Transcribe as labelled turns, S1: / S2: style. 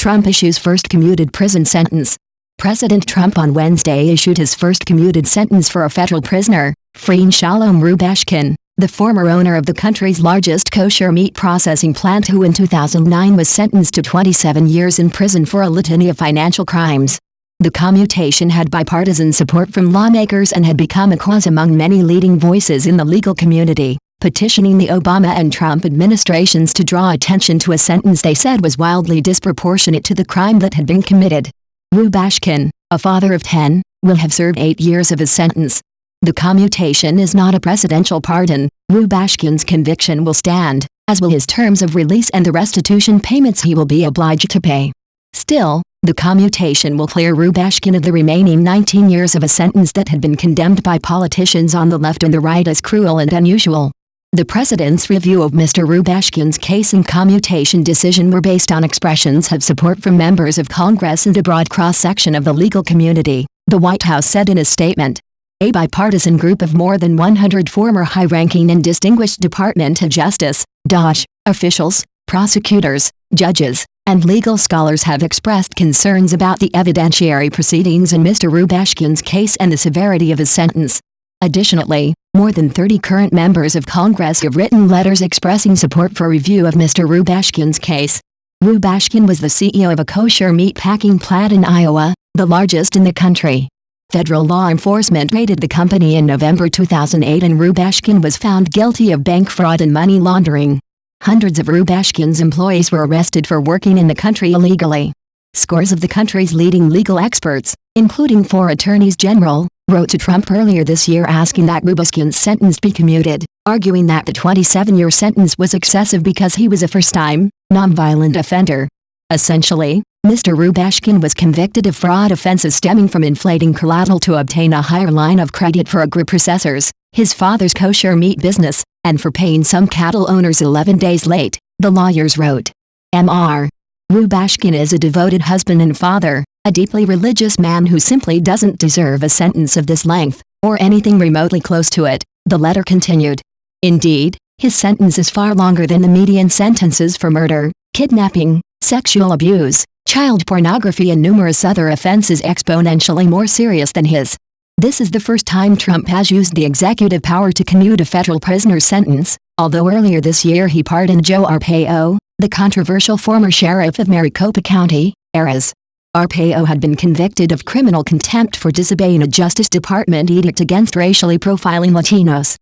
S1: Trump issues first commuted prison sentence. President Trump on Wednesday issued his first commuted sentence for a federal prisoner, freeing Shalom Rubashkin, the former owner of the country's largest kosher meat processing plant, who in 2009 was sentenced to 27 years in prison for a litany of financial crimes. The commutation had bipartisan support from lawmakers and had become a cause among many leading voices in the legal community, petitioning the Obama and Trump administrations to draw attention to a sentence they said was wildly disproportionate to the crime that had been committed. Rubashkin, a father of 10, will have served 8 years of his sentence. The commutation is not a presidential pardon. Rubashkin's conviction will stand, as will his terms of release and the restitution payments he will be obliged to pay. Still, the commutation will clear Rubashkin of the remaining 19 years of a sentence that had been condemned by politicians on the left and the right as cruel and unusual. The president's review of Mr. Rubashkin's case and commutation decision were based on expressions of support from members of Congress and a broad cross-section of the legal community, the White House said in a statement. A bipartisan group of more than 100 former high-ranking and distinguished Department of Justice, DOJ, officials, prosecutors, judges, and legal scholars have expressed concerns about the evidentiary proceedings in Mr. Rubashkin's case and the severity of his sentence. Additionally, more than 30 current members of Congress have written letters expressing support for review of Mr. Rubashkin's case. Rubashkin was the CEO of a kosher meat packing plant in Iowa, the largest in the country. Federal law enforcement raided the company in November 2008 and Rubashkin was found guilty of bank fraud and money laundering. Hundreds of Rubashkin's employees were arrested for working in the country illegally. Scores of the country's leading legal experts, including 4 attorneys general, wrote to Trump earlier this year asking that Rubashkin's sentence be commuted, arguing that the 27-year sentence was excessive because he was a first-time, nonviolent offender. Essentially, Mr. Rubashkin was convicted of fraud offenses stemming from inflating collateral to obtain a higher line of credit for agri-processors, his father's kosher meat business, and for paying some cattle owners 11 days late, the lawyers wrote. Mr. Rubashkin is a devoted husband and father, a deeply religious man who simply doesn't deserve a sentence of this length, or anything remotely close to it, the letter continued. Indeed, his sentence is far longer than the median sentences for murder, kidnapping, sexual abuse, child pornography and numerous other offenses exponentially more serious than his. This is the first time Trump has used the executive power to commute a federal prisoner's sentence, although earlier this year he pardoned Joe Arpaio, the controversial former sheriff of Maricopa County, Arizona. Arpaio had been convicted of criminal contempt for disobeying a Justice Department edict against racially profiling Latinos.